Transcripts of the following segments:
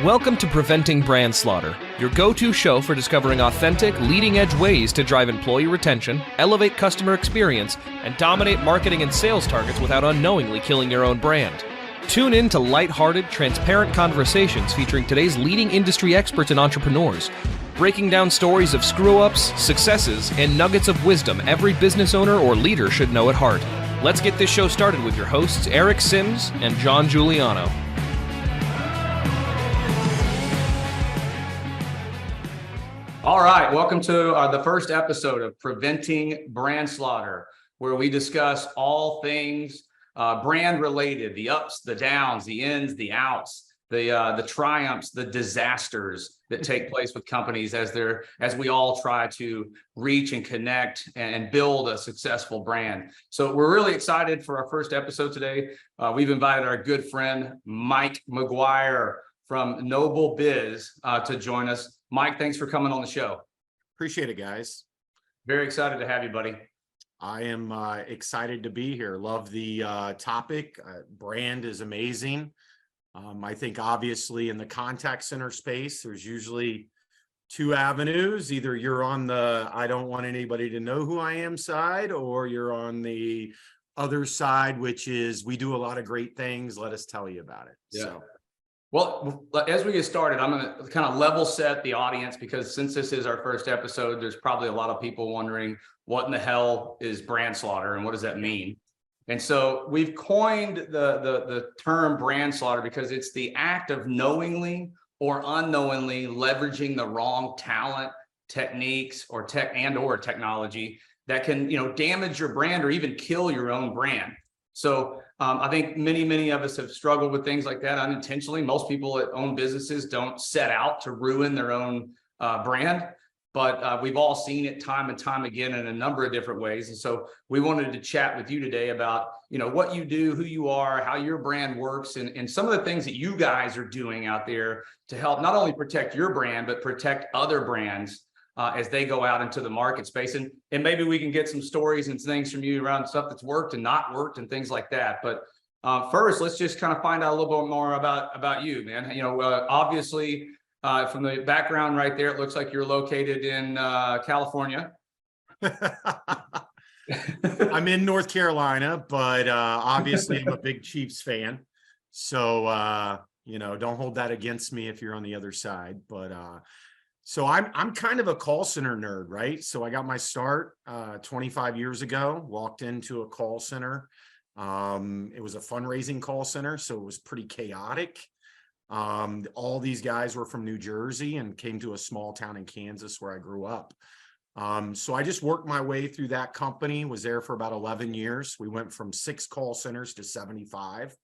Welcome to Preventing Brandslaughter, your go-to show for discovering authentic, leading-edge ways to drive employee retention, elevate customer experience, and dominate marketing and sales targets without unknowingly killing your own brand. Tune in to lighthearted, transparent conversations featuring today's leading industry experts and entrepreneurs, breaking down stories of screw-ups, successes, and nuggets of wisdom every business owner or leader should know at heart. Let's get this show started with your hosts, Eric Sims and John Giuliano. All right, welcome to the first episode of Preventing Brandslaughter, where we discuss all things brand related, the ups, the downs, the ins, the outs, the triumphs, the disasters that take place with companies as we all try to reach and connect and build a successful brand. So we're really excited for our first episode today. We've invited our good friend Mike McGuire from NobelBiz to join us. Mike, thanks for coming on the show. Appreciate it, guys. Very excited to have you, buddy. I am excited to be here. Love the topic. Brand is amazing. I think obviously in the contact center space, there's usually two avenues. Either you're on the I don't want anybody to know who I am side, or you're on the other side, which is we do a lot of great things. Let us tell you about it. Yeah. So. Well, as we get started, I'm going to kind of level set the audience, because since this is our first episode, there's probably a lot of people wondering what in the hell is brandslaughter and what does that mean? And so we've coined the term brandslaughter because it's the act of knowingly or unknowingly leveraging the wrong talent, techniques, or technology that can, damage your brand or even kill your own brand. So I think many of us have struggled with things like that unintentionally. Most people that own businesses don't set out to ruin their own brand, but we've all seen it time and time again in a number of different ways. And so we wanted to chat with you today about, what you do, who you are, how your brand works, and some of the things that you guys are doing out there to help not only protect your brand, but protect other brands as they go out into the market space. And maybe we can get some stories and things from you around stuff that's worked and not worked and things like that. But first, let's just kind of find out a little bit more about you, man. Obviously, from the background right there, it looks like you're located in California. I'm in North Carolina, but obviously I'm a big Chiefs fan. So, don't hold that against me if you're on the other side. But so I'm kind of a call center nerd, right? So I got my start 25 years ago, walked into a call center. It was a fundraising call center, so it was pretty chaotic. All these guys were from New Jersey and came to a small town in Kansas where I grew up. So I just worked my way through that company, was there for about 11 years. We went from 6 call centers to 75.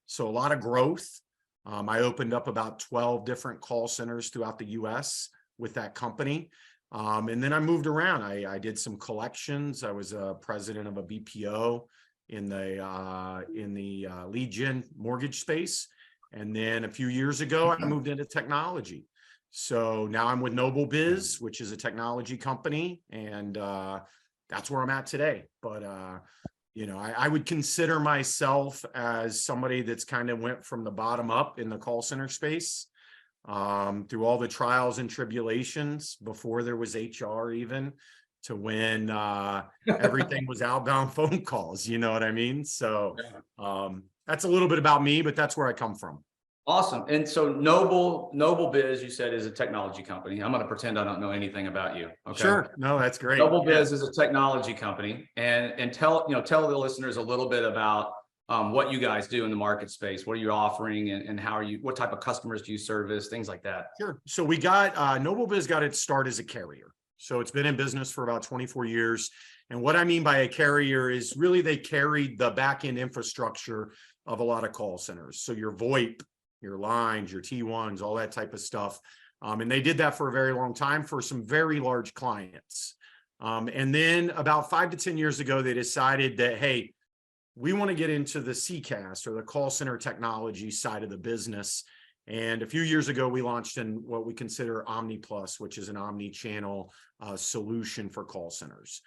So a lot of growth. I opened up about 12 different call centers throughout the US with that company. And then I moved around. I did some collections. I was a president of a BPO in the lead gen mortgage space. And then a few years ago, I moved into technology. So now I'm with NobelBiz, which is a technology company. And that's where I'm at today. But, I would consider myself as somebody that's kind of went from the bottom up in the call center space. Through all the trials and tribulations before there was HR even, to when everything was outbound phone calls, you know what I mean? So that's a little bit about me, but that's where I come from. Awesome. And so NobelBiz, you said, is a technology company. I'm going to pretend I don't know anything about you. Okay. Sure. No, that's great. NobelBiz is a technology company, and tell the listeners a little bit about what you guys do in the market space. What are you offering, and what type of customers do you service, things like that? Sure. So we got, NobelBiz got its start as a carrier. So it's been in business for about 24 years. And what I mean by a carrier is really they carried the back-end infrastructure of a lot of call centers. So your VoIP, your lines, your T1s, all that type of stuff. And they did that for a very long time for some very large clients. And then about 5 to 10 years ago, they decided that, hey, we want to get into the CCaaS, or the call center technology side of the business. And a few years ago, we launched in what we consider Omni Plus, which is an omni-channel solution for call centers.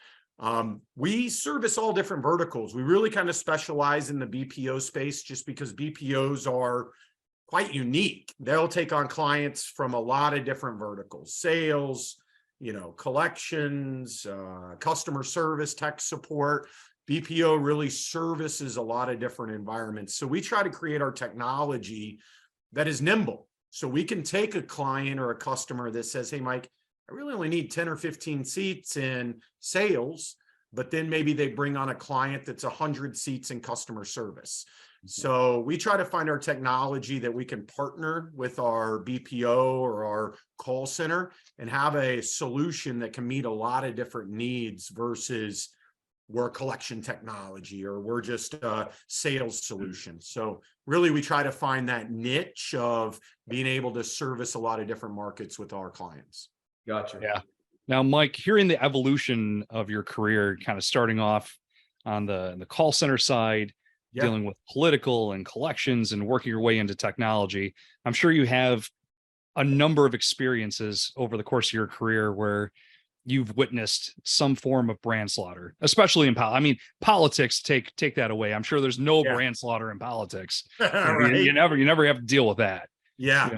We service all different verticals. We really kind of specialize in the BPO space just because BPOs are quite unique. They'll take on clients from a lot of different verticals: sales, collections, customer service, tech support. BPO really services a lot of different environments. So we try to create our technology that is nimble. So we can take a client or a customer that says, hey, Mike, I really only need 10 or 15 seats in sales, but then maybe they bring on a client that's 100 seats in customer service. So we try to find our technology that we can partner with our BPO or our call center and have a solution that can meet a lot of different needs versus we're collection technology or we're just a sales solution. So really we try to find that niche of being able to service a lot of different markets with our clients. Gotcha. Yeah. Now, Mike, hearing the evolution of your career, kind of starting off on the call center side, dealing with political and collections and working your way into technology, I'm sure you have a number of experiences over the course of your career where you've witnessed some form of brand slaughter, especially in politics. Take that away. I'm sure there's no brand slaughter in politics. Right? You never have to deal with that. Yeah.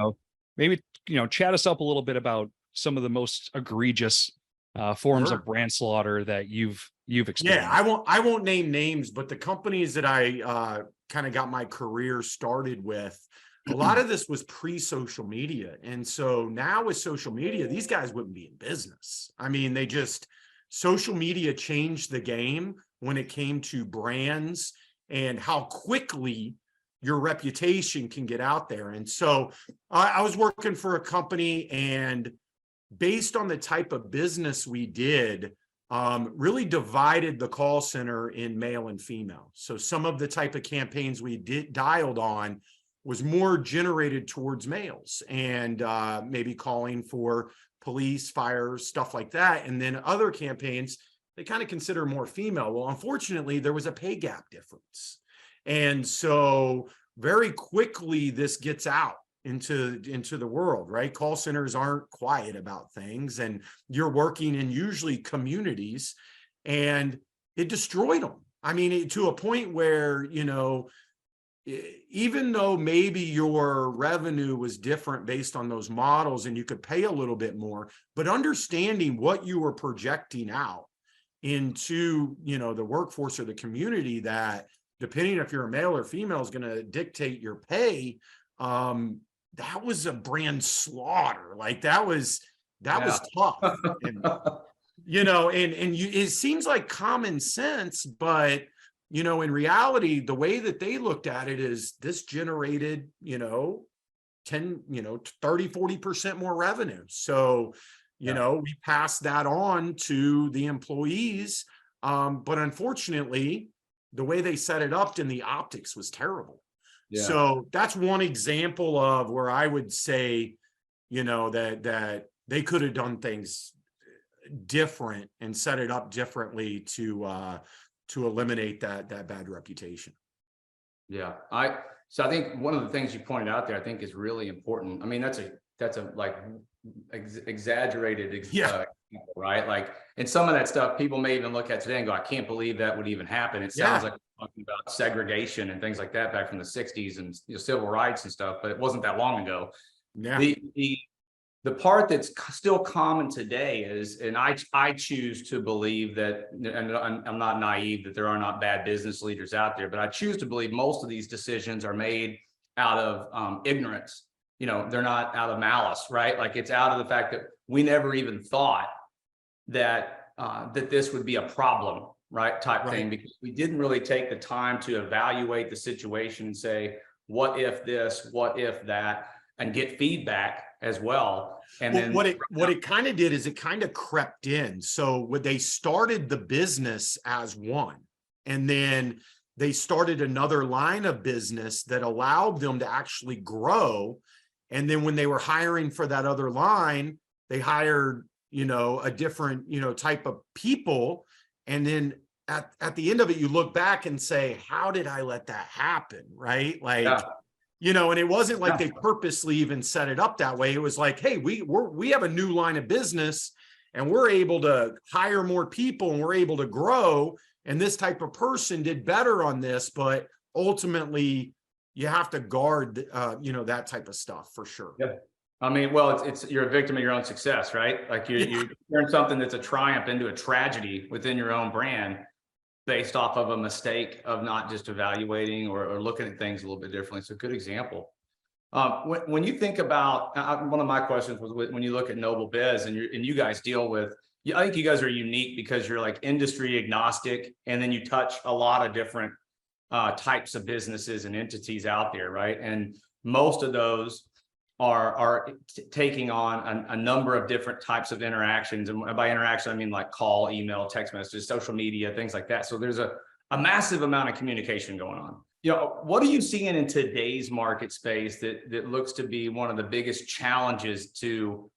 Maybe chat us up a little bit about some of the most egregious forms Sure. of brand slaughter that you've experienced. Yeah, I won't name names, but the companies that I kind of got my career started with, a lot of this was pre-social media. And so now with social media, these guys wouldn't be in business. I mean, social media changed the game when it came to brands and how quickly your reputation can get out there. And so I was working for a company, and based on the type of business we did, really divided the call center in male and female. So some of the type of campaigns we dialed on was more generated towards males and maybe calling for police, fire, stuff like that. And then other campaigns, they kind of consider more female. Well, unfortunately, there was a pay gap difference. And so very quickly, this gets out into the world, right? Call centers aren't quiet about things, and you're working in usually communities, and it destroyed them. I mean, to a point where, even though maybe your revenue was different based on those models and you could pay a little bit more, but understanding what you were projecting out into, the workforce or the community, that depending if you're a male or female is going to dictate your pay, that was a brand slaughter. Like that was tough. And, it seems like common sense, but in reality, the way that they looked at it is this generated, 10, 30, 40% more revenue. So, we passed that on to the employees. But unfortunately, the way they set it up and the optics was terrible. Yeah. So that's one example of where I would say, that they could have done things different and set it up differently to eliminate that bad reputation. Yeah. So I think one of the things you pointed out there, I think is really important. I mean, that's a like exaggerated, right? Like, and some of that stuff people may even look at today and go, I can't believe that would even happen. It sounds like we're talking about segregation and things like that back from the 60s and civil rights and stuff, but it wasn't that long ago. Yeah. The part that's still common today is, and I choose to believe that, and I'm not naive that there are not bad business leaders out there, but I choose to believe most of these decisions are made out of ignorance. They're not out of malice, right? Like it's out of the fact that we never even thought that this would be a problem, right? Type thing, because we didn't really take the time to evaluate the situation and say, what if this, what if that, and get feedback as well. And then what it kind of did is it kind of crept in. So when they started the business as one, and then they started another line of business that allowed them to actually grow. And then when they were hiring for that other line, they hired, a different, type of people. And then at the end of it, you look back and say, how did I let that happen? Right? Like, and it wasn't like they purposely even set it up that way. It was like, hey, we have a new line of business and we're able to hire more people and we're able to grow. And this type of person did better on this, but ultimately, you have to guard, that type of stuff for sure. Yeah. I mean, well, it's you're a victim of your own success, right? Like you turn something that's a triumph into a tragedy within your own brand based off of a mistake of not just evaluating or looking at things a little bit differently. It's a good example. When you think about, one of my questions was when you look at NobelBiz and you guys deal with, I think you guys are unique because you're like industry agnostic, and then you touch a lot of different types of businesses and entities out there, right? And most of those are taking on a number of different types of interactions. And by interaction, I mean like call, email, text messages, social media, things like that. So there's a massive amount of communication going on. What are you seeing in today's market space that looks to be one of the biggest challenges to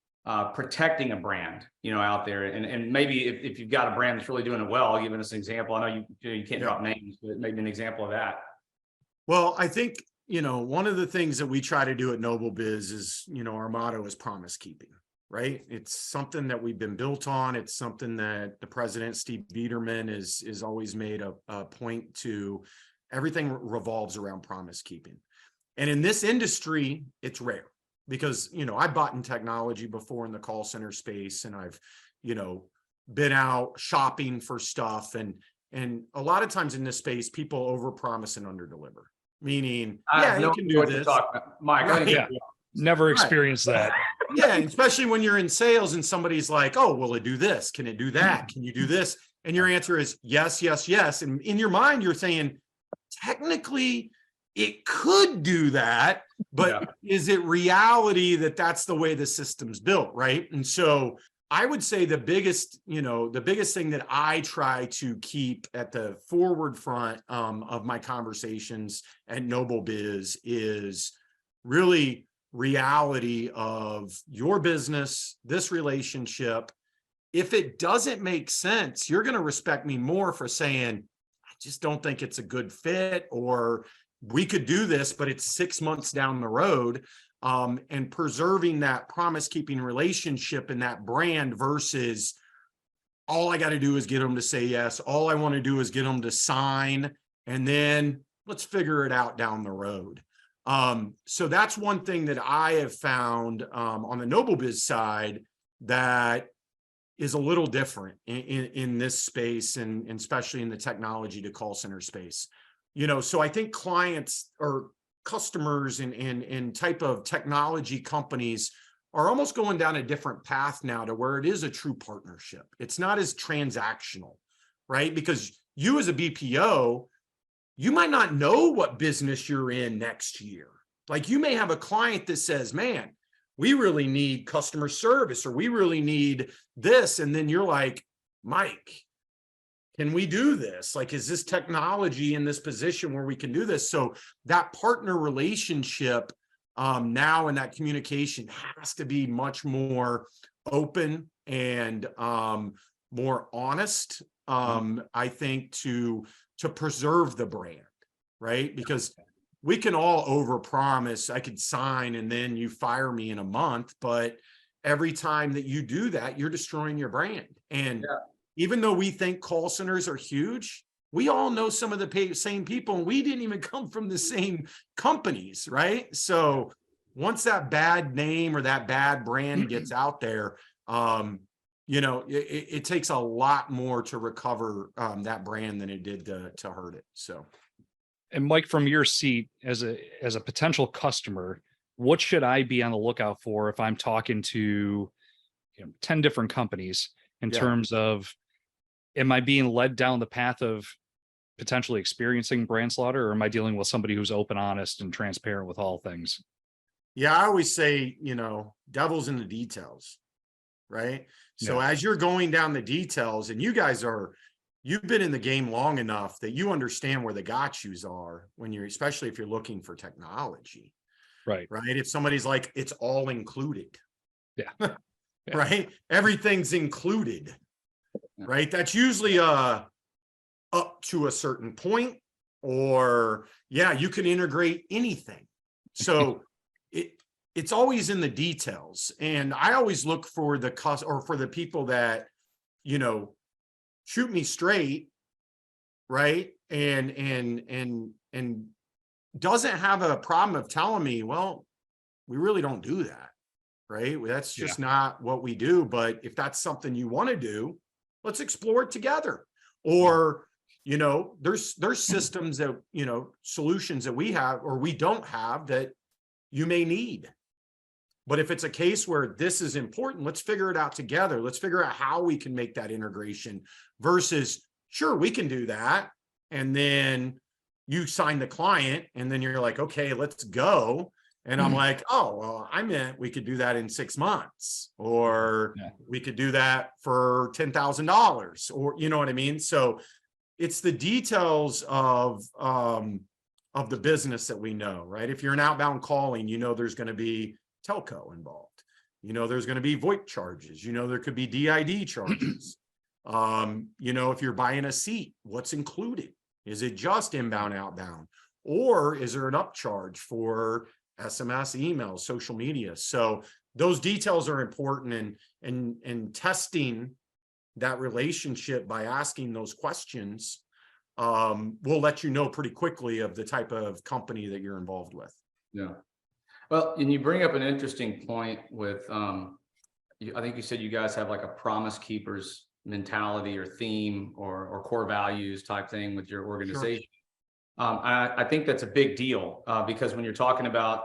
protecting a brand, out there? And maybe if you've got a brand that's really doing it well, giving us an example. I know you can't drop names, but maybe an example of that. Well, I think, one of the things that we try to do at NobelBiz is, our motto is promise keeping, right? It's something that we've been built on. It's something that the president, Steve Biederman, is always made a point to. Everything revolves around promise keeping. And in this industry, it's rare because, I bought in technology before in the call center space, and I've, been out shopping for stuff. And a lot of times in this space, people overpromise and underdeliver. Meaning, you can do this. Mike, right. Never experienced that. Yeah, especially when you're in sales and somebody's like, oh, will it do this? Can it do that? Can you do this? And your answer is yes, yes, yes. And in your mind, you're saying, technically, it could do that, but is it reality that that's the way the system's built, right? And so I would say the biggest thing that I try to keep at the forward front of my conversations at NobelBiz is really reality of your business, this relationship. If it doesn't make sense, you're going to respect me more for saying, I just don't think it's a good fit, or we could do this, but it's 6 months down the road. And preserving that promise-keeping relationship and that brand versus all I got to do is get them to say yes. All I want to do is get them to sign, and then let's figure it out down the road. So that's one thing that I have found on the NobelBiz side that is a little different in this space, and especially in the technology to call center space. So I think clients or customers and type of technology companies are almost going down a different path now to where it is a true partnership. It's not as transactional, right? Because you as a BPO, you might not know what business you're in next year. Like you may have a client that says, man, we really need customer service, or we really need this. And then you're like, Mike, can we do this? Like, is this technology in this position where we can do this? So that partner relationship now and that communication has to be much more open and more honest, I think, to preserve the brand, right? Because we can all overpromise. I could sign and then you fire me in a month, but every time that you do that, you're destroying your brand. And even though we think call centers are huge, we all know some of the same people, and we didn't even come from the same companies, right? So once that bad name or that bad brand gets out there, it takes a lot more to recover that brand than it did to hurt it. So, and Mike, from your seat as a potential customer, what should I be on the lookout for if I'm talking to 10 different companies in terms of, am I being led down the path of potentially experiencing brand slaughter, or am I dealing with somebody who's open, honest, and transparent with all things? Yeah, I always say, devil's in the details, right? So as you're going down the details, and you've been in the game long enough that you understand where the gotchas are especially if you're looking for technology. Right. If somebody's like, it's all included. Yeah. Right. Everything's included. Right. That's usually up to a certain point, or you can integrate anything. So it's always in the details. And I always look for for the people that, shoot me straight, right? And doesn't have a problem of telling me, well, we really don't do that, right? That's just not what we do. But if that's something you want to do, let's explore it together. Or, you know, there's systems that, you know, solutions that we have or we don't have that you may need. But if it's a case where this is important, let's figure it out together. Let's figure out how we can make that integration versus, sure, we can do that. And then you sign the client and then you're like, okay, let's go. And I'm like, oh, well, I meant we could do that in 6 months, or we could do that for $10,000, or, you know what I mean? So it's the details of the business that we know, right? If you're an outbound calling, you know, there's going to be telco involved. You know, there's going to be VoIP charges. You know, there could be DID charges. You know, if you're buying a seat, what's included? Is it just inbound, outbound? Or is there an upcharge for SMS, email, social media? So those details are important, and testing that relationship by asking those questions will let you know pretty quickly of the type of company that you're involved with. Yeah. Well, and you bring up an interesting point with, I think you said you guys have like a promise keepers mentality or theme or core values type thing with your organization. Sure. I think that's a big deal because when you're talking about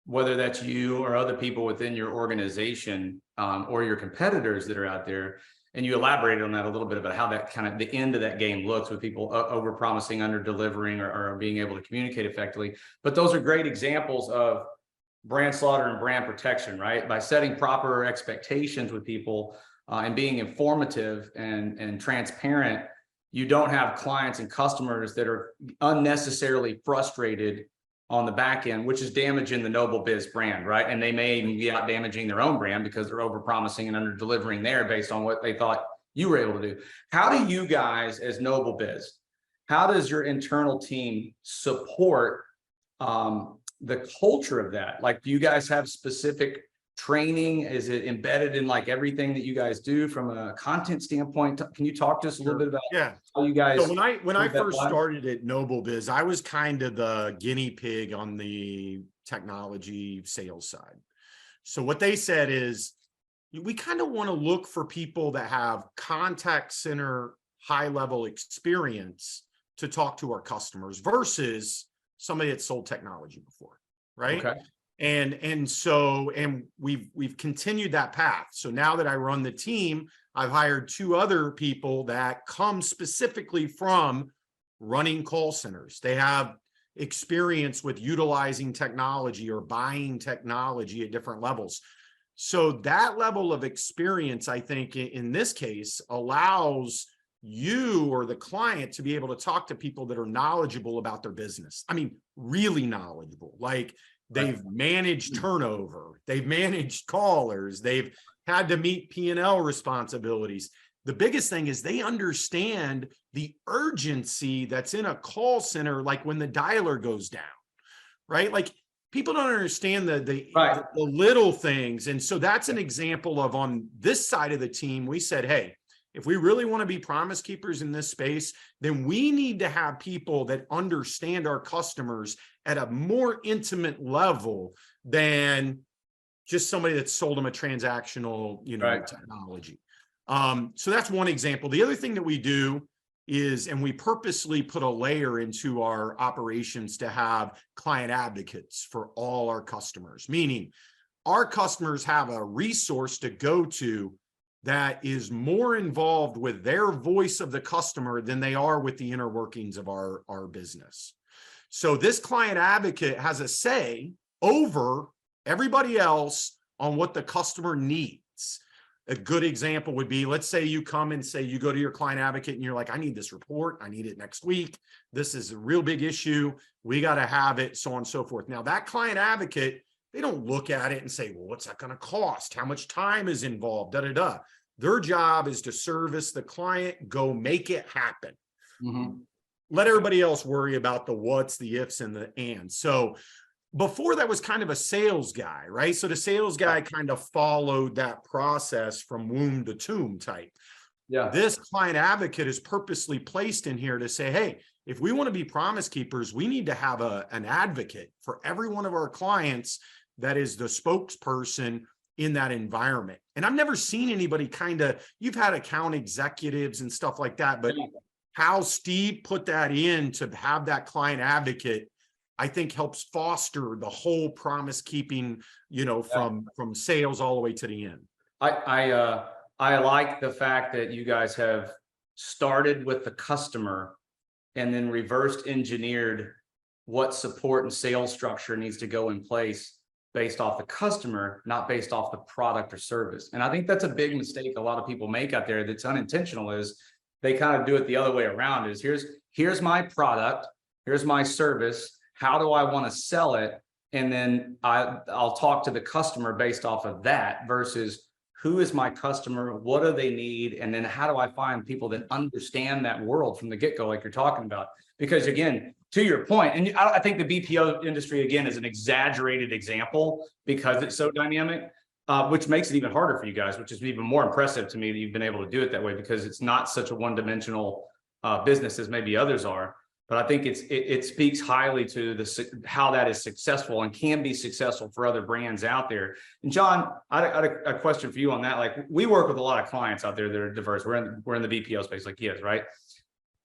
whether that's you or other people within your organization or your competitors that are out there, and you elaborated on that a little bit about how that kind of the end of that game looks with people over promising, under delivering, or being able to communicate effectively. But those are great examples of brand slaughter and brand protection, right? By setting proper expectations with people and being informative and transparent, you don't have clients and customers that are unnecessarily frustrated on the back end, which is damaging the NobelBiz brand, right? And they may even be out damaging their own brand because they're over promising and under delivering there based on what they thought you were able to do. How do you guys as NobelBiz, how does your internal team support the culture of that? Like, do you guys have specific training? Is it embedded in like everything that you guys do from a content standpoint? Can you talk to us a little bit about how you guys? So when I first started at NobelBiz, I was kind of the guinea pig on the technology sales side. So what they said is, we kind of want to look for people that have contact center high level experience to talk to our customers versus somebody that sold technology before, right? Okay. And so we've continued that path. So now that I run the team, I've hired 2 other people that come specifically from running call centers. They have experience with utilizing technology or buying technology at different levels. So that level of experience, I think in this case, allows you or the client to be able to talk to people that are knowledgeable about their business. I mean, really knowledgeable. Like, they've managed turnover, they've managed callers, they've had to meet P&L responsibilities. The biggest thing is they understand the urgency that's in a call center, like when the dialer goes down, right? Like, people don't understand the little things. And so that's an example of, on this side of the team, we said, hey, if we really want to be promise keepers in this space, then we need to have people that understand our customers at a more intimate level than just somebody that sold them a transactional, technology. So that's one example. The other thing that we do is, and we purposely put a layer into our operations to have client advocates for all our customers, meaning our customers have a resource to go to that is more involved with their voice of the customer than they are with the inner workings of our business. So this client advocate has a say over everybody else on what the customer needs. A good example would be, let's say you come and say, you go to your client advocate and you're like, I need this report. I need it next week. This is a real big issue. We got to have it, so on and so forth. Now that client advocate, they don't look at it and say, well, what's that going to cost? How much time is involved? Their job is to service the client, go make it happen. Mm-hmm. Let everybody else worry about the what's, the ifs, and the ands. So before, that was kind of a sales guy, right? So the sales guy kind of followed that process from womb to tomb type. Yeah. This client advocate is purposely placed in here to say, hey, if we want to be promise keepers, we need to have an advocate for every one of our clients that is the spokesperson in that environment. And I've never seen anybody you've had account executives and stuff like that, but how Steve put that in to have that client advocate, I think helps foster the whole promise keeping, from sales all the way to the end. I like the fact that you guys have started with the customer and then reversed engineered what support and sales structure needs to go in place based off the customer, not based off the product or service. And I think that's a big mistake a lot of people make out there that's unintentional, is they kind of do it the other way around. Is here's my product, here's my service, how do I want to sell it? And then I'll talk to the customer based off of that, versus who is my customer, what do they need, and then how do I find people that understand that world from the get-go, like you're talking about. Because again, to your point, and I think the BPO industry, again, is an exaggerated example because it's so dynamic, which makes it even harder for you guys, which is even more impressive to me that you've been able to do it that way, because it's not such a one-dimensional business as maybe others are. But I think it speaks highly to how that is successful and can be successful for other brands out there. And Jon, I had a question for you on that. Like, we work with a lot of clients out there that are diverse. We're in the BPO space like he is, right?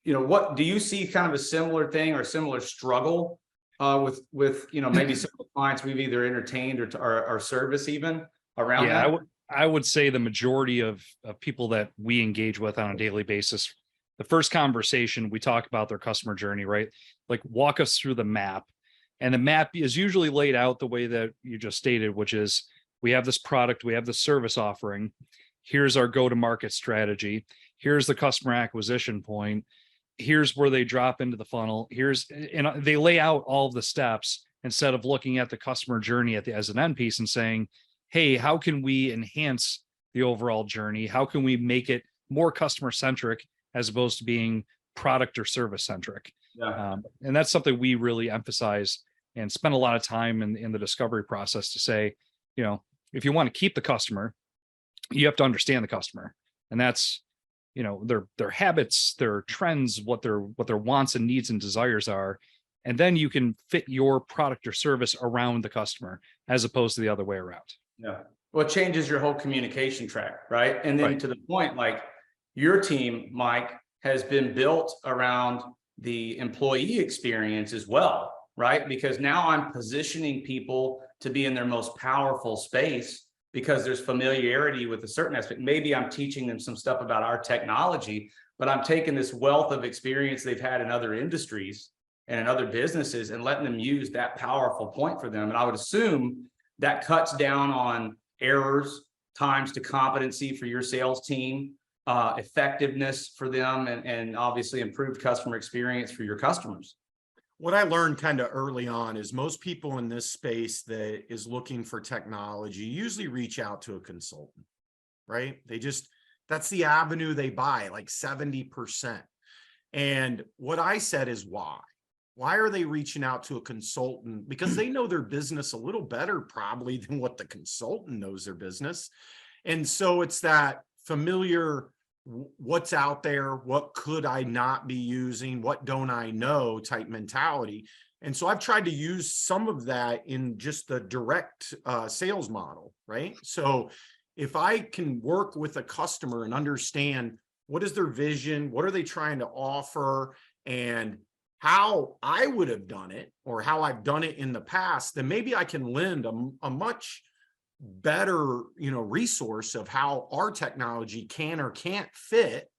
What do you see kind of a similar thing or similar struggle with maybe some of the clients we've either entertained or service even around that? I would say the majority of people that we engage with on a daily basis, the first conversation, we talk about their customer journey, right? Like, walk us through the map. And the map is usually laid out the way that you just stated, which is, we have this product, we have the service offering. Here's our go-to-market strategy. Here's the customer acquisition point. Here's where they drop into the funnel. And they lay out all of the steps instead of looking at the customer journey as an end piece and saying, hey, how can we enhance the overall journey? How can we make it more customer centric as opposed to being product or service centric? Yeah. And that's something we really emphasize and spend a lot of time in the discovery process to say, if you want to keep the customer, you have to understand the customer. And that's, their habits, their trends, what their wants and needs and desires are. And then you can fit your product or service around the customer as opposed to the other way around. Yeah. Well, it changes your whole communication track, right? And then to the point, like, your team, Mike, has been built around the employee experience as well, right? Because now I'm positioning people to be in their most powerful space because there's familiarity with a certain aspect. Maybe I'm teaching them some stuff about our technology, but I'm taking this wealth of experience they've had in other industries and in other businesses and letting them use that powerful point for them. And I would assume that cuts down on errors, times to competency for your sales team, effectiveness for them, and obviously improved customer experience for your customers. What I learned kind of early on is most people in this space that is looking for technology usually reach out to a consultant, right? That's the avenue they buy, like 70%. And what I said is, why? Why are they reaching out to a consultant? Because they know their business a little better probably than what the consultant knows their business. And so it's that familiar, what's out there, what could I not be using, what don't I know type mentality. And so I've tried to use some of that in just the direct sales model, right? So if I can work with a customer and understand what is their vision, what are they trying to offer, and how I would have done it or how I've done it in the past, then maybe I can lend a much better, resource of how our technology can or can't fit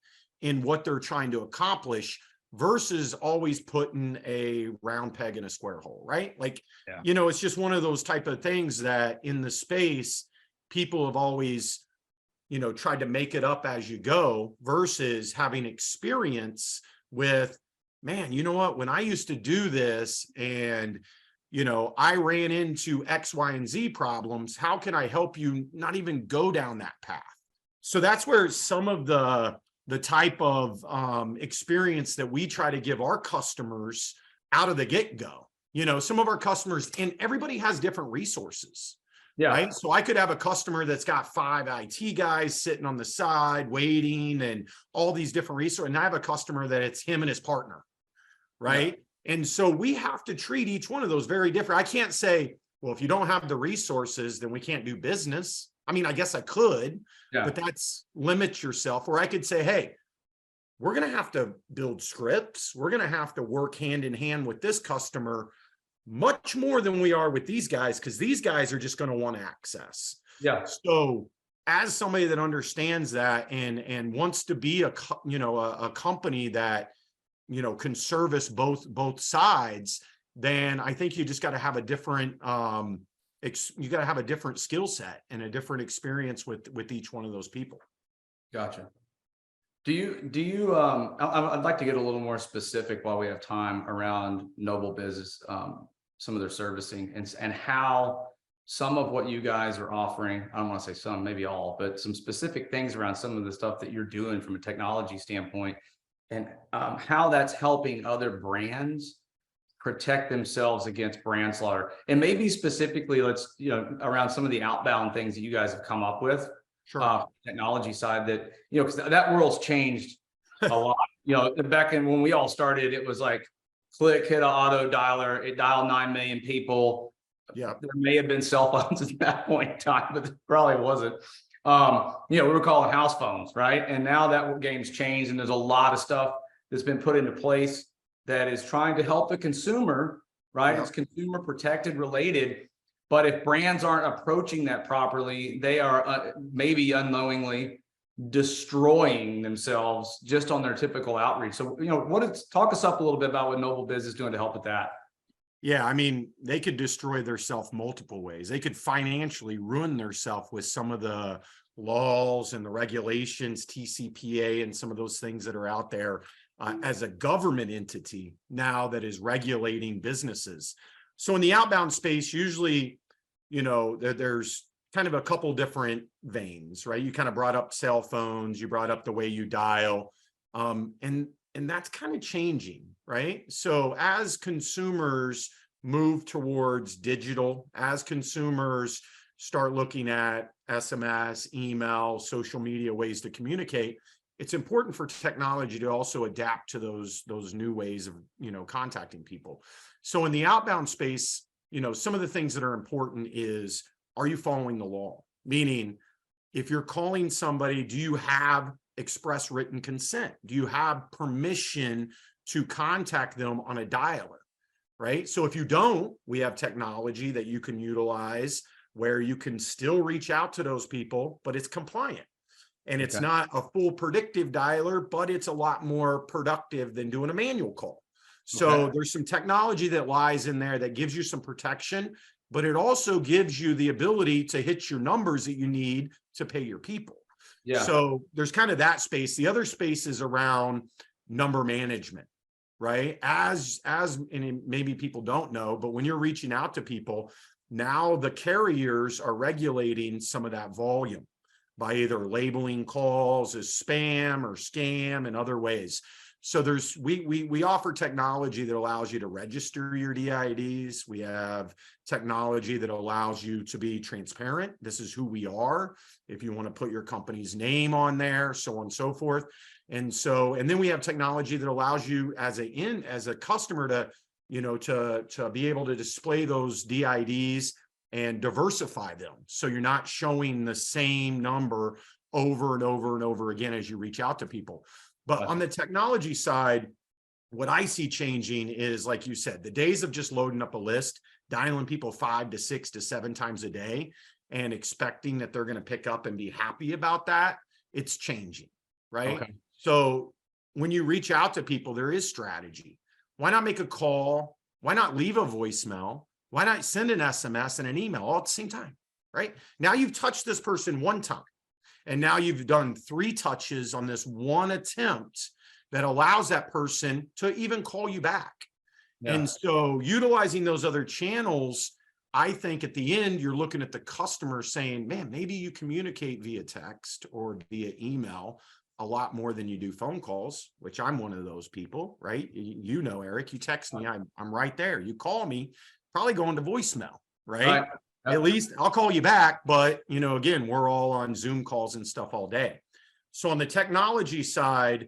in what they're trying to accomplish, versus always putting a round peg in a square hole, right? Like, it's just one of those type of things that in the space, people have always, tried to make it up as you go, versus having experience with, man, you know what, when I used to do this and I ran into X, Y, and Z problems, how can I help you not even go down that path? So that's where some of the type of experience that we try to give our customers out of the get-go. Some of our customers, and everybody has different resources. Yeah. Right. So I could have a customer that's got 5 IT guys sitting on the side waiting and all these different resources. And I have a customer that it's him and his partner. right? And so we have to treat each one of those very different. I can't say, well, if you don't have the resources, then we can't do business. I mean, I guess I could, but that's limit yourself. Or I could say, hey, we're going to have to build scripts. We're going to have to work hand in hand with this customer much more than we are with these guys, because these guys are just going to want access. Yeah. So as somebody that understands that and wants to be a company that, can service both sides, then I think you just got to have a different, you got to have a different skill set and a different experience with each one of those people. Gotcha. Do you I'd like to get a little more specific while we have time around NobelBiz, some of their servicing and how some of what you guys are offering, I don't want to say some, maybe all, but some specific things around some of the stuff that you're doing from a technology standpoint, and how that's helping other brands protect themselves against brand slaughter. And maybe specifically, let's, around some of the outbound things that you guys have come up with. Sure. Technology side that, because that world's changed a lot. Back in when we all started, it was like click, hit an auto dialer, it dialed 9 million people. Yeah, there may have been cell phones at that point in time, but it probably wasn't. We were calling house phones, right? And now that game's changed, and there's a lot of stuff that's been put into place that is trying to help the consumer, right? Yeah. It's consumer protected related. But if brands aren't approaching that properly, they are maybe unknowingly destroying themselves just on their typical outreach. So, talk us up a little bit about what NobelBiz is doing to help with that. Yeah, I mean, they could destroy themselves multiple ways. They could financially ruin themselves with some of the laws and the regulations, TCPA, and some of those things that are out there as a government entity now that is regulating businesses. So in the outbound space, usually, there's kind of a couple different veins, right? You kind of brought up cell phones, you brought up the way you dial, and that's kind of changing, right? So as consumers move towards digital, as consumers start looking at SMS, email, social media ways to communicate, it's important for technology to also adapt to those new ways of, contacting people. So in the outbound space, some of the things that are important is, are you following the law? Meaning, if you're calling somebody, do you have express written consent? Do you have permission to contact them on a dialer, right? So if you don't, we have technology that you can utilize where you can still reach out to those people, but it's compliant. And it's not a full predictive dialer, but it's a lot more productive than doing a manual call. So there's some technology that lies in there that gives you some protection, but it also gives you the ability to hit your numbers that you need to pay your people. Yeah. So there's kind of that space. The other space is around number management, right? And maybe people don't know, but when you're reaching out to people, now the carriers are regulating some of that volume by either labeling calls as spam or scam and other ways. So we offer technology that allows you to register your DIDs. We have technology that allows you to be transparent. This is who we are. If you want to put your company's name on there, so on and so forth. And then we have technology that allows you as a customer to be able to display those DIDs and diversify them. So you're not showing the same number over and over and over again as you reach out to people. But on the technology side, what I see changing is, like you said, the days of just loading up a list, dialing people 5 to 6 to 7 times a day and expecting that they're going to pick up and be happy about that, it's changing, right? Okay. So when you reach out to people, there is strategy. Why not make a call? Why not leave a voicemail? Why not send an SMS and an email all at the same time, right? Now you've touched this person one time. And now you've done 3 touches on this one attempt that allows that person to even call you back. Yeah. And so utilizing those other channels, I think at the end, you're looking at the customer saying, man, maybe you communicate via text or via email a lot more than you do phone calls, which I'm one of those people, right? Eric, you text me, I'm right there. You call me, probably going to voicemail, right? At least I'll call you back, but again, we're all on Zoom calls and stuff all day. So on the technology side,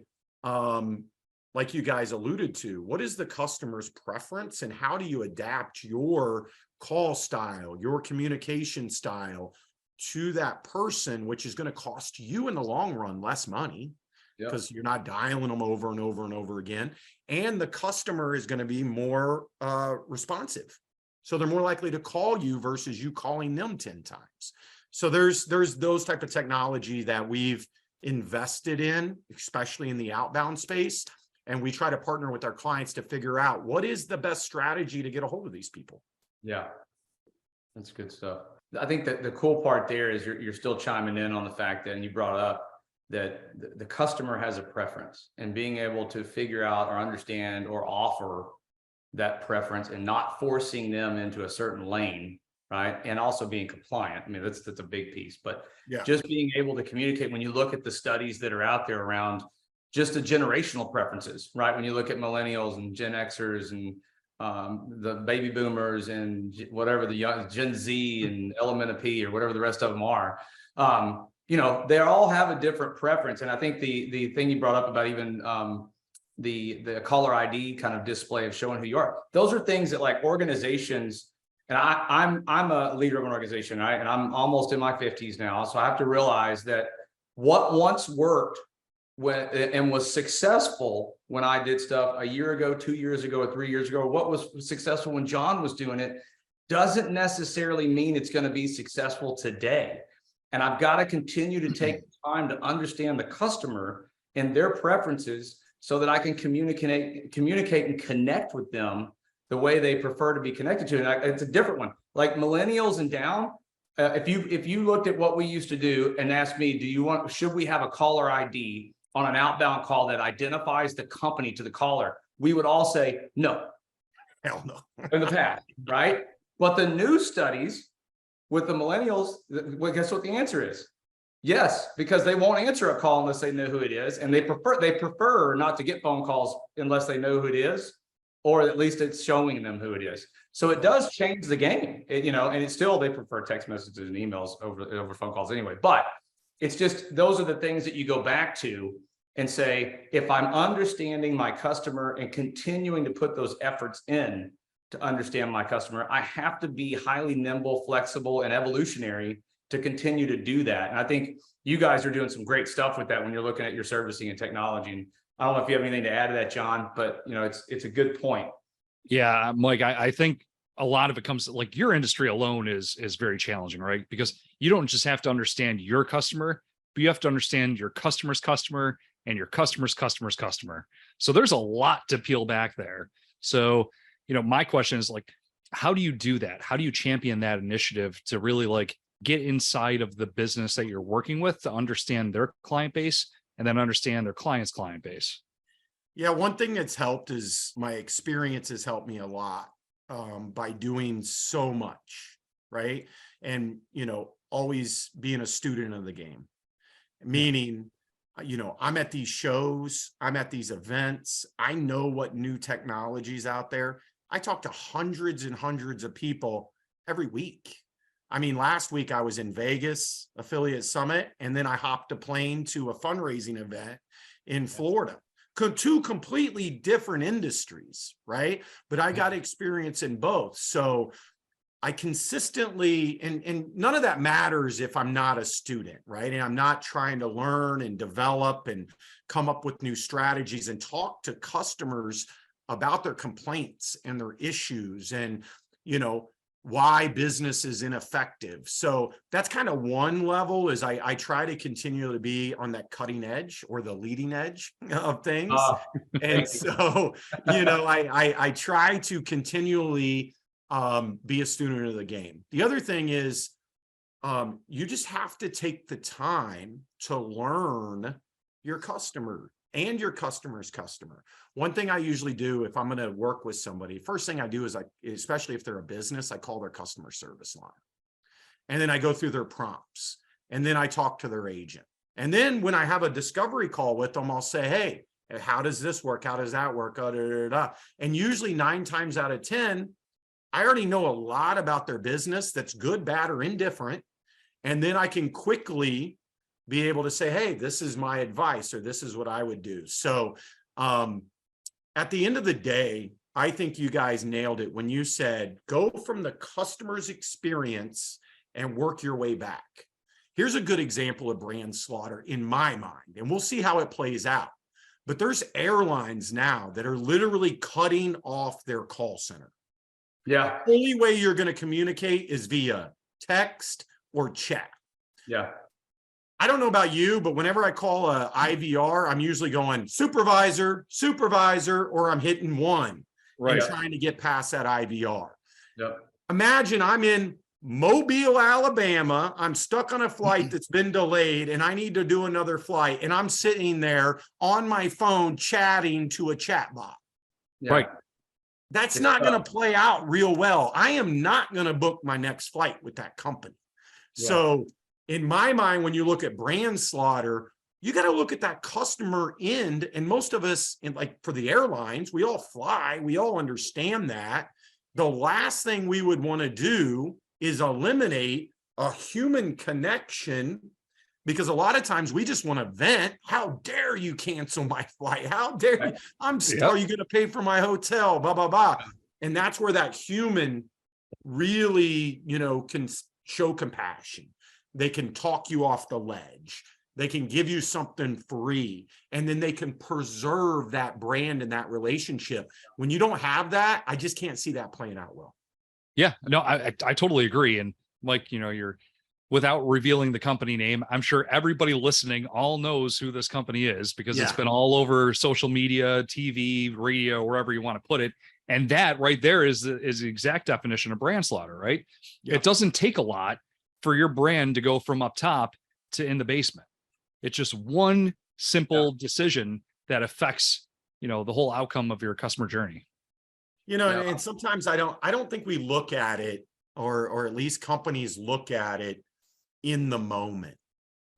like you guys alluded to, what is the customer's preference and how do you adapt your call style, your communication style to that person, which is going to cost you in the long run less money because you're not dialing them over and over and over again. And the customer is going to be more responsive. So they're more likely to call you versus you calling them 10 times. So there's those type of technology that we've invested in, especially in the outbound space. And we try to partner with our clients to figure out what is the best strategy to get a hold of these people. Yeah, that's good stuff. I think that the cool part there is you're still chiming in on the fact that, and you brought up that the customer has a preference, and being able to figure out or understand or offer that preference and not forcing them into a certain lane, right? And also being compliant. I mean, that's a big piece, but just being able to communicate. When you look at the studies that are out there around just the generational preferences, right? When you look at millennials and Gen Xers and the baby boomers and whatever the young Gen Z and Element of P or whatever the rest of them are, you know, they all have a different preference. And I think the thing you brought up about even the caller ID kind of display of showing who you are, those are things that like organizations, and I'm a leader of an organization, right? And I'm almost in my 50s now. So I have to realize that what once worked and was successful when I did stuff a year ago, 2 years ago, or 3 years ago, what was successful when Jon was doing it, doesn't necessarily mean it's going to be successful today. And I've got to continue to take time to understand the customer and their preferences so that I can communicate and connect with them the way they prefer to be connected to. And it's a different one. Like millennials and down, if you looked at what we used to do and asked me, should we have a caller ID on an outbound call that identifies the company to the caller, we would all say no. Hell no. In the past, right? But the new studies with the millennials, well, guess what the answer is? Yes, because they won't answer a call unless they know who it is, and they prefer not to get phone calls unless they know who it is, or at least it's showing them who it is. So it does change the game, you know, and it's still, they prefer text messages and emails over phone calls anyway. But it's just, those are the things that you go back to and say, if I'm understanding my customer and continuing to put those efforts in to understand my customer, I have to be highly nimble, flexible, and evolutionary to continue to do that. And I think you guys are doing some great stuff with that when you're looking at your servicing and technology. And I don't know if you have anything to add to that, Jon, but you know, it's a good point. Yeah, Mike, I think a lot of it comes, like, your industry alone is very challenging, right? Because you don't just have to understand your customer, but you have to understand your customer's customer and your customer's customer's customer. So there's a lot to peel back there. So, you know, my question is, like, how do you do that? How do you champion that initiative to really like get inside of the business that you're working with to understand their client base and then understand their client's client base? Yeah, one thing that's helped is my experience has helped me a lot by doing so much, right? And, you know, always being a student of the game, meaning, you know, I'm at these shows, I'm at these events, I know what new technologies out there. I talk to hundreds and hundreds of people every week. I mean, last week I was in Vegas, Affiliate Summit, and then I hopped a plane to a fundraising event in Florida. Two completely different industries, right? But I got experience in both. So I consistently, and none of that matters if I'm not a student, right? And I'm not trying to learn and develop and come up with new strategies and talk to customers about their complaints and their issues and, you know, why business is ineffective. So that's kind of one level, is I try to continue to be on that cutting edge or the leading edge of things. And so, you know, I try to continually be a student of the game. The other thing is you just have to take the time to learn your customer and your customer's customer. One thing I usually do if I'm going to work with somebody, first thing I do is, especially if they're a business, I call their customer service line. And then I go through their prompts. And then I talk to their agent. And then when I have a discovery call with them, I'll say, hey, how does this work? How does that work? And usually 9 times out of 10, I already know a lot about their business that's good, bad, or indifferent. And then I can quickly be able to say, hey, this is my advice, or this is what I would do. So at the end of the day, I think you guys nailed it when you said, go from the customer's experience and work your way back. Here's a good example of brand slaughter in my mind, and we'll see how it plays out. But there's airlines now that are literally cutting off their call center. Yeah. The only way you're going to communicate is via text or chat. Yeah. I don't know about you, but whenever I call a IVR, I'm usually going supervisor, or I'm hitting one and trying to get past that IVR. Yep. Imagine I'm in Mobile, Alabama. I'm stuck on a flight that's been delayed and I need to do another flight. And I'm sitting there on my phone chatting to a chatbot. Yeah. Right. That's not going to play out real well. I am not going to book my next flight with that company. Yeah. So in my mind, when you look at brand slaughter, you got to look at that customer end. And most of us, like for the airlines, we all fly. We all understand that. The last thing we would want to do is eliminate a human connection, because a lot of times we just want to vent. How dare you cancel my flight? How dare you? Are you going to pay for my hotel? Blah, blah, blah. And that's where that human really, can show compassion. They can talk you off the ledge. They can give you something free, and then they can preserve that brand and that relationship. When you don't have that, I just can't see that playing out well. Yeah, no, I totally agree. And Mike, you're, without revealing the company name, I'm sure everybody listening all knows who this company is, because it's been all over social media, TV, radio, wherever you want to put it. And that right there is the exact definition of brand slaughter, right? Yeah. It doesn't take a lot for your brand to go from up top to in the basement. It's just one simple decision that affects, the whole outcome of your customer journey. And sometimes I don't think we look at it, or at least companies look at it in the moment,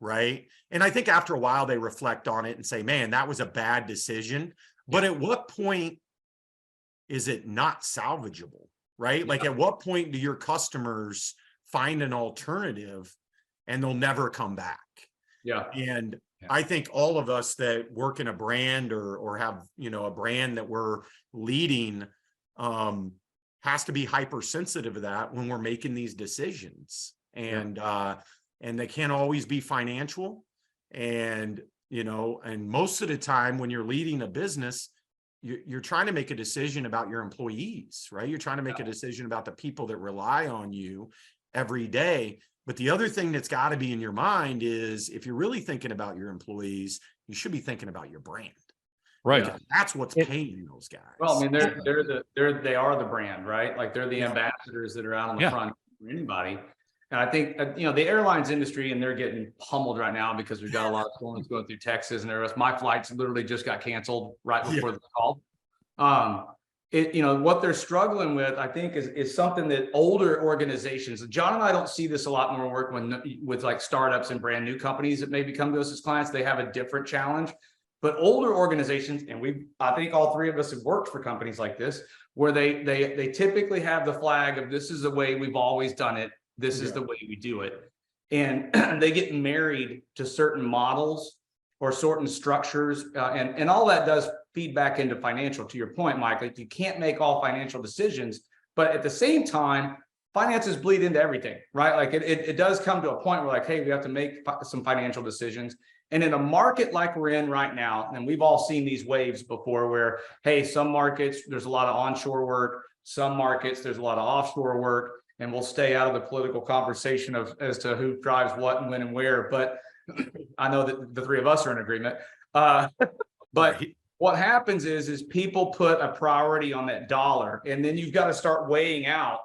right? And I think after a while they reflect on it and say, man, that was a bad decision. But at what point is it not salvageable, right? Like at what point do your customers find an alternative and they'll never come back? Yeah. And I think all of us that work in a brand or have, a brand that we're leading has to be hypersensitive to that when we're making these decisions. And they can't always be financial. And, and most of the time when you're leading a business, you're trying to make a decision about your employees, right? You're trying to make a decision about the people that rely on you every day. But the other thing that's got to be in your mind is, if you're really thinking about your employees, you should be thinking about your brand. Right. Because that's what's paying those guys. Well, I mean, they are the brand, right? Like they're the ambassadors that are out on the front for anybody. And I think, the airlines industry, and they're getting pummeled right now because we've got a lot of storms going through Texas and everything. My flights literally just got canceled right before the call. What they're struggling with, I think, is something that older organizations, John and I don't see this a lot when we're working with like startups and brand new companies that maybe come to us as clients. They have a different challenge. But older organizations, and I think all three of us have worked for companies like this, where they typically have the flag of, this is the way we've always done it. This is the way we do it. And they get married to certain models or certain structures. And all that does feed back into financial, to your point, Mike. Like, you can't make all financial decisions, but at the same time, finances bleed into everything, right? Like it does come to a point where like, hey, we have to make some financial decisions. And in a market like we're in right now, and we've all seen these waves before where, hey, some markets, there's a lot of onshore work. Some markets, there's a lot of offshore work. And we'll stay out of the political conversation as to who drives what and when and where. But I know that the three of us are in agreement. But what happens is people put a priority on that dollar. And then you've got to start weighing out,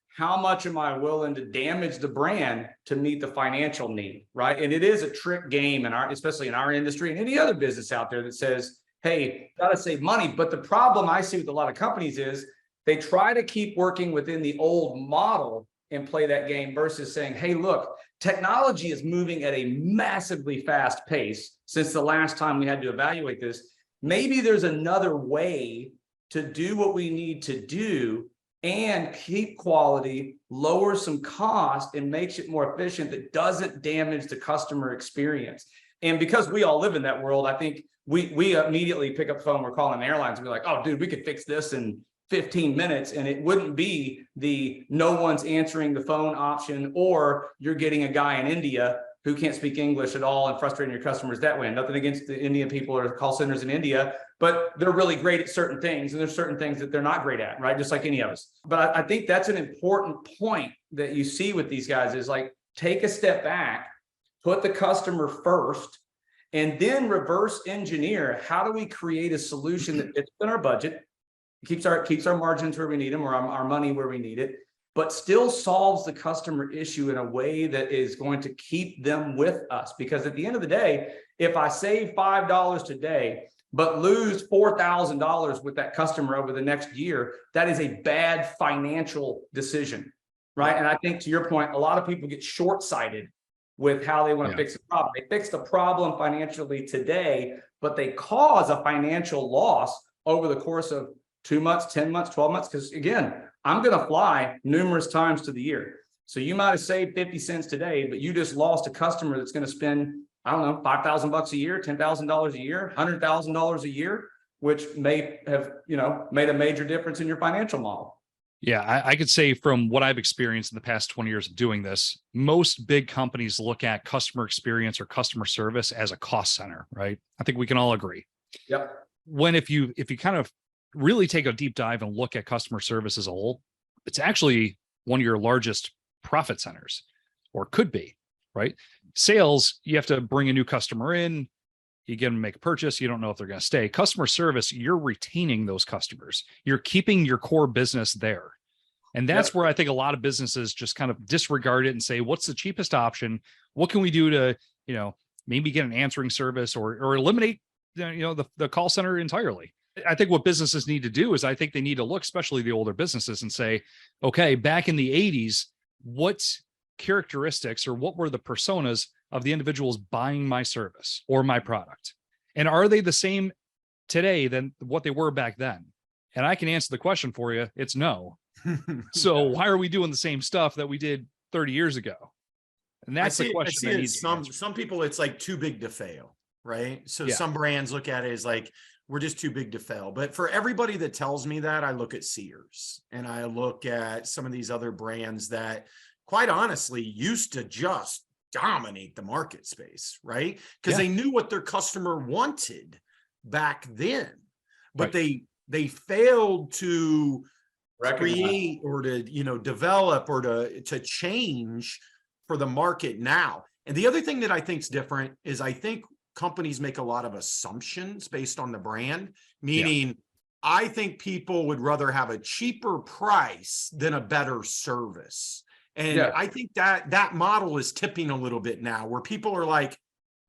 how much am I willing to damage the brand to meet the financial need, right? And it is a trick game, especially in our industry and any other business out there that says, hey, got to save money. But the problem I see with a lot of companies is they try to keep working within the old model and play that game versus saying, hey, look, technology is moving at a massively fast pace since the last time we had to evaluate this. Maybe there's another way to do what we need to do and keep quality, lower some cost, and makes it more efficient that doesn't damage the customer experience. And because we all live in that world, I think we immediately pick up the phone, we're calling airlines and be like, oh, dude, we could fix this in 15 minutes. And it wouldn't be the no one's answering the phone option, or you're getting a guy in India who can't speak English at all and frustrating your customers that way. And nothing against the Indian people or the call centers in India, but they're really great at certain things. And there's certain things that they're not great at, right? Just like any of us. But I think that's an important point that you see with these guys is like, take a step back, put the customer first, and then reverse engineer. How do we create a solution that fits in our budget, keeps our margins where we need them, or our money where we need it, but still solves the customer issue in a way that is going to keep them with us? Because at the end of the day, if I save $5 today, but lose $4,000 with that customer over the next year, that is a bad financial decision, right? And I think, to your point, a lot of people get short-sighted with how they want to fix the problem. They fix the problem financially today, but they cause a financial loss over the course of 2 months, 10 months, 12 months. Because again, I'm going to fly numerous times to the year. So you might have saved 50 cents today, but you just lost a customer that's going to spend, I don't know, $5,000 a year, $10,000 a year, $100,000 a year, which may have, made a major difference in your financial model. Yeah, I could say from what I've experienced in the past 20 years of doing this, most big companies look at customer experience or customer service as a cost center, right? I think we can all agree. Yep. When if you kind of really take a deep dive and look at customer service as a whole, it's actually one of your largest profit centers, or could be, right? Sales, you have to bring a new customer in, you get them to make a purchase, you don't know if they're going to stay. Customer service, you're retaining those customers. You're keeping your core business there. And that's where I think a lot of businesses just kind of disregard it and say, what's the cheapest option? What can we do to, maybe get an answering service or eliminate, the call center entirely? I think what businesses need to do is I think they need to look, especially the older businesses, and say, okay, back in the 80s, what characteristics or what were the personas of the individuals buying my service or my product? And are they the same today than what they were back then? And I can answer the question for you. It's no. So why are we doing the same stuff that we did 30 years ago? And that's the question. I see some people, it's like too big to fail, right? So some brands look at it as like, we're just too big to fail. But for everybody that tells me that, I look at Sears and I look at some of these other brands that, quite honestly, used to just dominate the market space, right? Because they knew what their customer wanted back then, but they failed to create or to develop or to change for the market now. And the other thing that I think is different is I think companies make a lot of assumptions based on the brand, meaning I think people would rather have a cheaper price than a better service. And I think that model is tipping a little bit now, where people are like,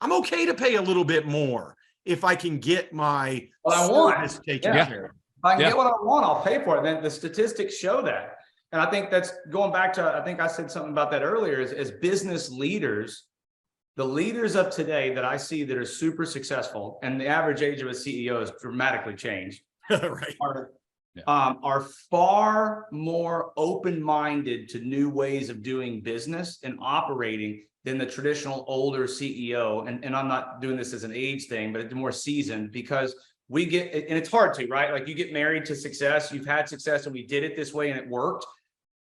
I'm okay to pay a little bit more if I can get my service taken care of. If I can get what I want, I'll pay for it. Then the statistics show that. And I think that's going back to, I think I said something about that earlier, is as business leaders, the leaders of today that I see that are super successful, and the average age of a CEO has dramatically changed, are far more open-minded to new ways of doing business and operating than the traditional older CEO. And I'm not doing this as an age thing, but it's more seasoned, because we get, and it's hard to, right? Like, you get married to success, you've had success, and we did it this way and it worked.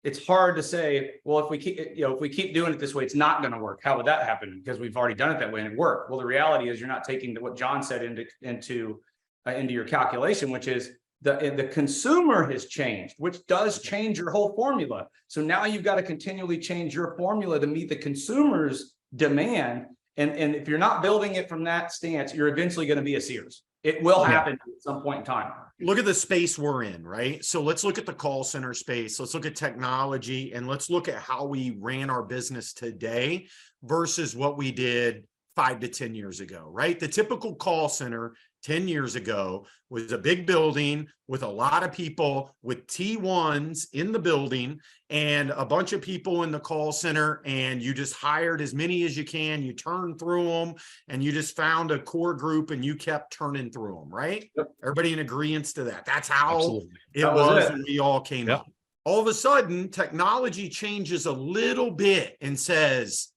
It's hard to say, well, if we keep doing it this way, it's not going to work. How would that happen? Because we've already done it that way and it worked. Well, the reality is you're not taking what Jon said into your calculation, which is the consumer has changed, which does change your whole formula. So now you've got to continually change your formula to meet the consumer's demand. And if you're not building it from that stance, you're eventually going to be a Sears. It will happen at some point in time. Look at the space we're in, right? So let's look at the call center space. Let's look at technology, and let's look at how we ran our business today versus what we did 5 to 10 years ago, right? The typical call center 10 years ago was a big building with a lot of people with T1s in the building and a bunch of people in the call center, and you just hired as many as you can, you turned through them, and you just found a core group and you kept turning through them, right? Yep. Everybody in agreement to that. That's how it was when we all came up. All of a sudden, technology changes a little bit and says,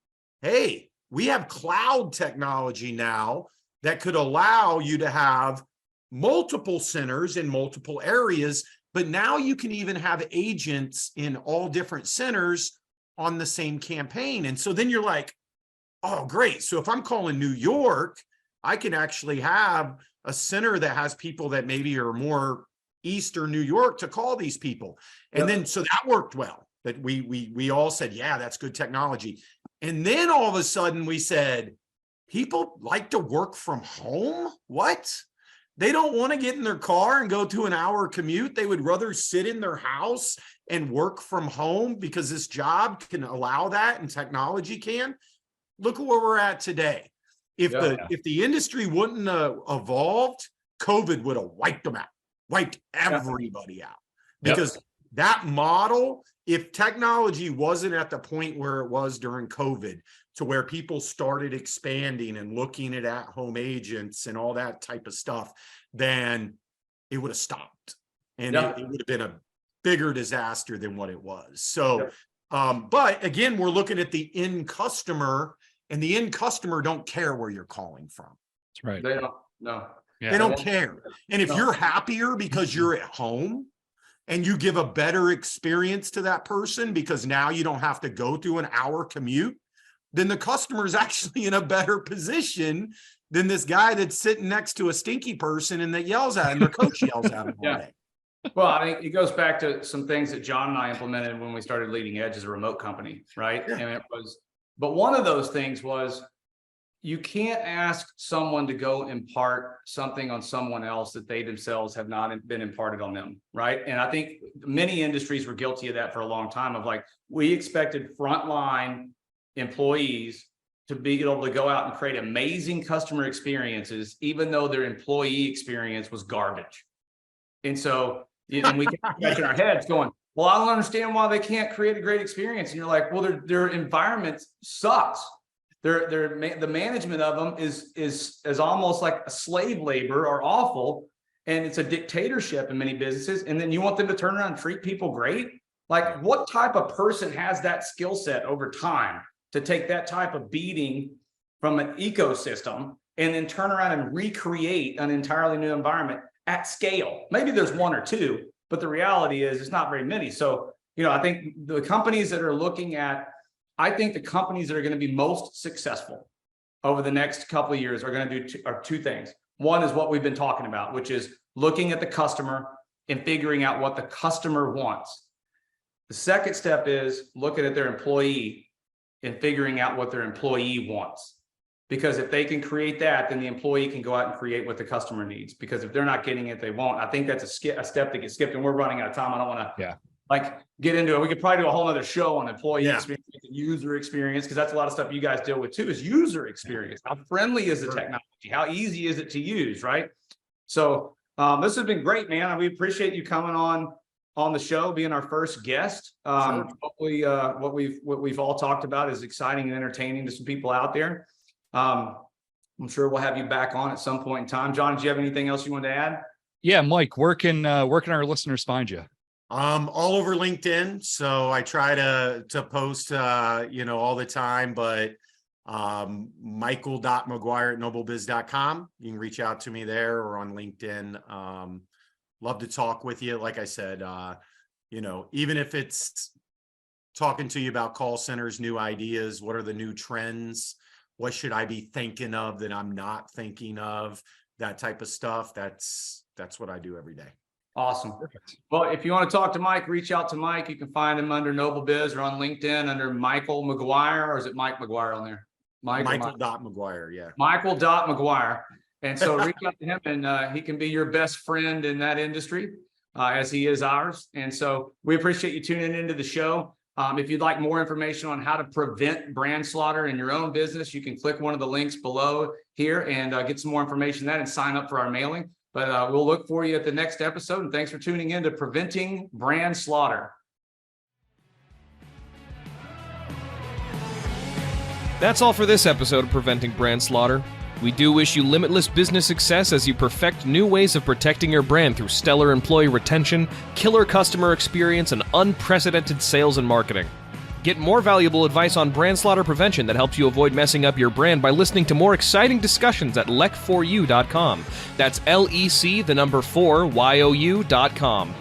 hey, we have cloud technology now that could allow you to have multiple centers in multiple areas, but now you can even have agents in all different centers on the same campaign. And so then you're like, oh, great. So if I'm calling New York, I can actually have a center that has people that maybe are more Eastern New York to call these people. And then, so that worked well, that we all said, yeah, that's good technology. And then all of a sudden we said, people like to work from home? What? They don't want to get in their car and go to an hour commute. They would rather sit in their house and work from home because this job can allow that and technology can. Look at where we're at today. If the industry wouldn't have evolved, COVID would have wiped them out, wiped everybody out. Because that model, if technology wasn't at the point where it was during COVID, to where people started expanding and looking at home agents and all that type of stuff, then it would have stopped. And it would have been a bigger disaster than what it was. So, but again, we're looking at the end customer, and the end customer don't care where you're calling from. That's right. They don't, no. They don't care. And if you're happier because you're at home and you give a better experience to that person because now you don't have to go through an hour commute, then the customer is actually in a better position than this guy that's sitting next to a stinky person and that yells at him, their coach yells at him all day. Well, I think it goes back to some things that John and I implemented when we started Leading Edge as a remote company, right? And it was, but one of those things was, you can't ask someone to go impart something on someone else that they themselves have not been imparted on them, right? And I think many industries were guilty of that for a long time, of like, we expected frontline employees to be able to go out and create amazing customer experiences, even though their employee experience was garbage. And so, and we kept scratching our heads going, well, I don't understand why they can't create a great experience. And you're like, well, their environment sucks. The management of them is almost like a slave labor or awful. And it's a dictatorship in many businesses. And then you want them to turn around and treat people great. Like, what type of person has that skill set over time to take that type of beating from an ecosystem and then turn around and recreate an entirely new environment at scale? Maybe there's one or two, but the reality is it's not very many. So, you know, I think the companies that are looking at, I think the companies that are going to be most successful over the next couple of years are going to do two things. One is what we've been talking about, which is looking at the customer and figuring out what the customer wants. The second step is looking at their employee and figuring out what their employee wants. Because if they can create that, then the employee can go out and create what the customer needs. Because if they're not getting it, they won't. I think that's a step that gets skipped, and we're running out of time. I don't want to get into it. We could probably do a whole other show on employee experience and user experience, because that's a lot of stuff you guys deal with too, is user experience. How friendly is the technology? How easy is it to use, right? So this has been great, man. We appreciate you coming on the show, being our first guest. Hopefully what we've all talked about is exciting and entertaining to some people out there. I'm sure we'll have you back on at some point in time. John, do you have anything else you want to add? Yeah, Mike, where can our listeners find you? All over LinkedIn. So I try to post, all the time, but michael.mcguire at nobelbiz.com. You can reach out to me there or on LinkedIn. Love to talk with you. Like I said, even if it's talking to you about call centers, new ideas, what are the new trends? What should I be thinking of that I'm not thinking of? That type of stuff. That's what I do every day. Awesome. Perfect. Well, if you want to talk to Mike, reach out to Mike. You can find him under NobelBiz or on LinkedIn under Michael McGuire, or is it Mike McGuire on there? Michael.McGuire, yeah. Michael.McGuire. And so reach out to him, and he can be your best friend in that industry, as he is ours. And so we appreciate you tuning into the show. If you'd like more information on how to prevent brand slaughter in your own business, you can click one of the links below here and get some more information on that and sign up for our mailing. But we'll look for you at the next episode. And thanks for tuning in to Preventing Brand Slaughter. That's all for this episode of Preventing Brand Slaughter. We do wish you limitless business success as you perfect new ways of protecting your brand through stellar employee retention, killer customer experience, and unprecedented sales and marketing. Get more valuable advice on brand slaughter prevention that helps you avoid messing up your brand by listening to more exciting discussions at lec4u.com. That's LEC4YOU.com.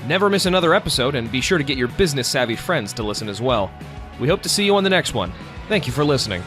Never miss another episode, and be sure to get your business-savvy friends to listen as well. We hope to see you on the next one. Thank you for listening.